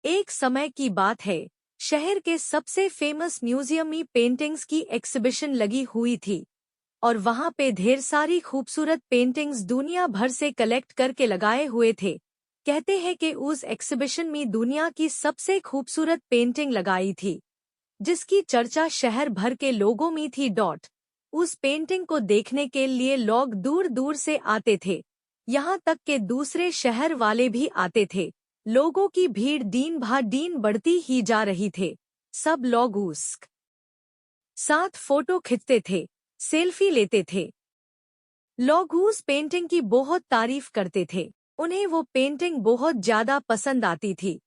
एक समय की बात है, शहर के सबसे फेमस म्यूजियम में पेंटिंग्स की एग्जीबिशन लगी हुई थी और वहां पे ढेर सारी खूबसूरत पेंटिंग्स दुनिया भर से कलेक्ट करके लगाए हुए थे। कहते हैं कि उस एग्जीबिशन में दुनिया की सबसे खूबसूरत पेंटिंग लगाई थी, जिसकी चर्चा शहर भर के लोगों में थी। उस पेंटिंग को देखने के लिए लोग दूर दूर से आते थे, यहाँ तक के दूसरे शहर वाले भी आते थे। लोगों की भीड़ दिन ब दिन बढ़ती ही जा रही थे। सब लोग उस साथ फोटो खींचते थे, सेल्फी लेते थे। लोग उस पेंटिंग की बहुत तारीफ करते थे। उन्हें वो पेंटिंग बहुत ज्यादा पसंद आती थी।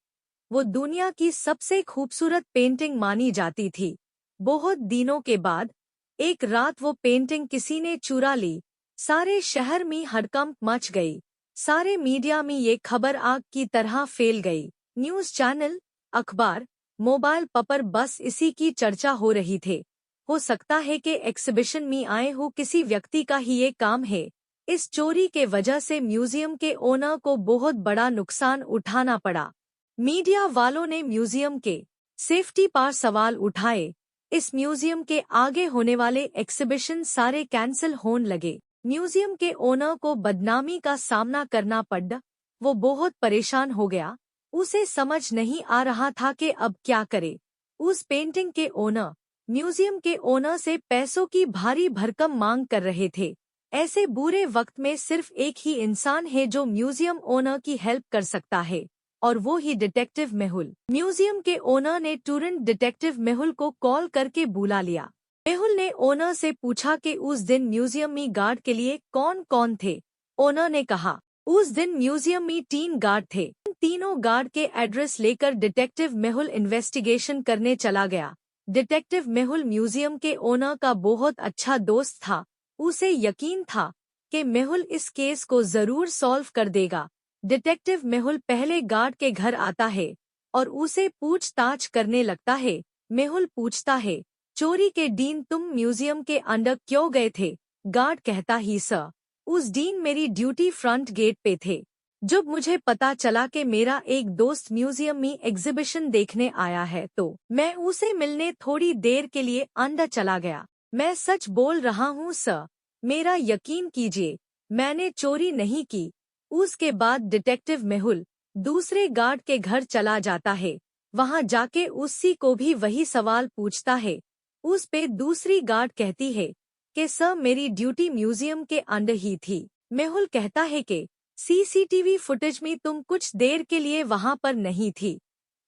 वो दुनिया की सबसे खूबसूरत पेंटिंग मानी जाती थी। बहुत दिनों के बाद एक रात वो पेंटिंग किसी ने चुरा ली। सारे शहर में हड़कंप मच गई। सारे मीडिया में ये खबर आग की तरह फैल गई। न्यूज़ चैनल, अखबार, मोबाइल पर बस इसी की चर्चा हो रही थे। हो सकता है कि एग्जीबिशन में आए हो किसी व्यक्ति का ही ये काम है। इस चोरी के वजह से म्यूजियम के ओनर को बहुत बड़ा नुकसान उठाना पड़ा। मीडिया वालों ने म्यूजियम के सेफ्टी पर सवाल उठाए। इस म्यूजियम के आगे होने वाले एग्जीबिशन सारे कैंसिल होने लगे। म्यूजियम के ओनर को बदनामी का सामना करना पड़ा। वो बहुत परेशान हो गया। उसे समझ नहीं आ रहा था कि अब क्या करे। उस पेंटिंग के ओनर म्यूजियम के ओनर से पैसों की भारी भरकम मांग कर रहे थे। ऐसे बुरे वक्त में सिर्फ एक ही इंसान है जो म्यूजियम ओनर की हेल्प कर सकता है, और वो ही डिटेक्टिव मेहुल। म्यूजियम के ओनर ने तुरंत डिटेक्टिव मेहुल को कॉल करके बुला लिया। मेहुल ने ओनर से पूछा कि उस दिन म्यूजियम में गार्ड के लिए कौन कौन थे। ओनर ने कहा, उस दिन म्यूजियम में 3 गार्ड थे। तीनों गार्ड के एड्रेस लेकर डिटेक्टिव मेहुल इन्वेस्टिगेशन करने चला गया। डिटेक्टिव मेहुल म्यूजियम के ओनर का बहुत अच्छा दोस्त था। उसे यकीन था कि मेहुल इस केस को जरूर सॉल्व कर देगा। डिटेक्टिव मेहुल पहले गार्ड के घर आता है और उसे पूछताछ करने लगता है। मेहुल पूछता है, चोरी के दिन तुम म्यूजियम के अंदर क्यों गए थे? गार्ड कहता ही, सर, उस दिन मेरी ड्यूटी फ्रंट गेट पे थे। जब मुझे पता चला कि मेरा एक दोस्त म्यूजियम में एग्जीबिशन देखने आया है तो मैं उसे मिलने थोड़ी देर के लिए अंदर चला गया। मैं सच बोल रहा हूँ सर, मेरा यकीन कीजिए, मैंने चोरी नहीं की। उसके बाद डिटेक्टिव मेहुल दूसरे गार्ड के घर चला जाता है। वहां जाके उसी को भी वही सवाल पूछता है। उस पे दूसरी गार्ड कहती है कि सर, मेरी ड्यूटी म्यूजियम के अंदर ही थी। मेहुल कहता है कि सीसीटीवी फुटेज में तुम कुछ देर के लिए वहां पर नहीं थी।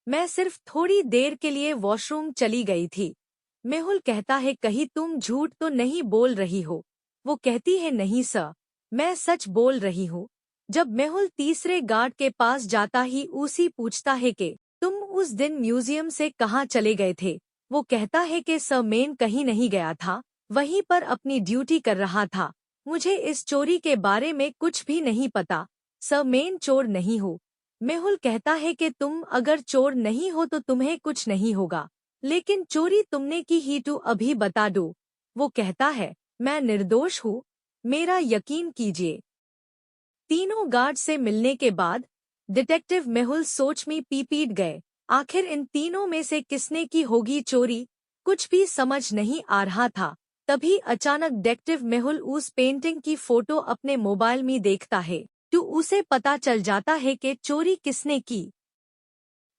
मैं सिर्फ थोड़ी देर के लिए वॉशरूम चली गई थी। मेहुल कहता है, कहीं तुम झूठ तो नहीं बोल रही हो? वो कहती है, नहीं सर, मैं सच बोल रही हूँ। जब मेहुल तीसरे गार्ड के पास जाता ही उसी पूछता है कि तुम उस दिन म्यूजियम से कहाँ चले गए थे? वो कहता है कि सर, मैं कहीं नहीं गया था, वहीं पर अपनी ड्यूटी कर रहा था। मुझे इस चोरी के बारे में कुछ भी नहीं पता। सर, मैं चोर नहीं हूँ। मेहुल कहता है कि तुम अगर चोर नहीं हो तो तुम्हें कुछ नहीं होगा, लेकिन चोरी तुमने की ही तो अभी बता दो। वो कहता है, मैं निर्दोष हूँ, मेरा यकीन कीजिए। तीनों गार्ड से मिलने के बाद डिटेक्टिव मेहुल सोच में पीट गए। आखिर इन तीनों में से किसने की होगी चोरी? कुछ भी समझ नहीं आ रहा था। तभी अचानक डिटेक्टिव मेहुल उस पेंटिंग की फोटो अपने मोबाइल में देखता है तो उसे पता चल जाता है कि चोरी किसने की।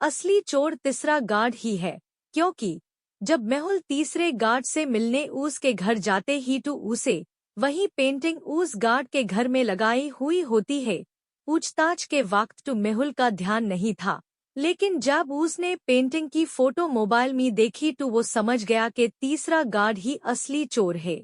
असली चोर तीसरा गार्ड ही है, क्योंकि जब मेहुल तीसरे गार्ड से मिलने उसके घर जाते ही तो उसे वही पेंटिंग उस गार्ड के घर में लगाई हुई होती है। पूछताछ के वक्त तो मेहुल का ध्यान नहीं था, लेकिन जब उसने पेंटिंग की फोटो मोबाइल में देखी तो वो समझ गया कि तीसरा गार्ड ही असली चोर है।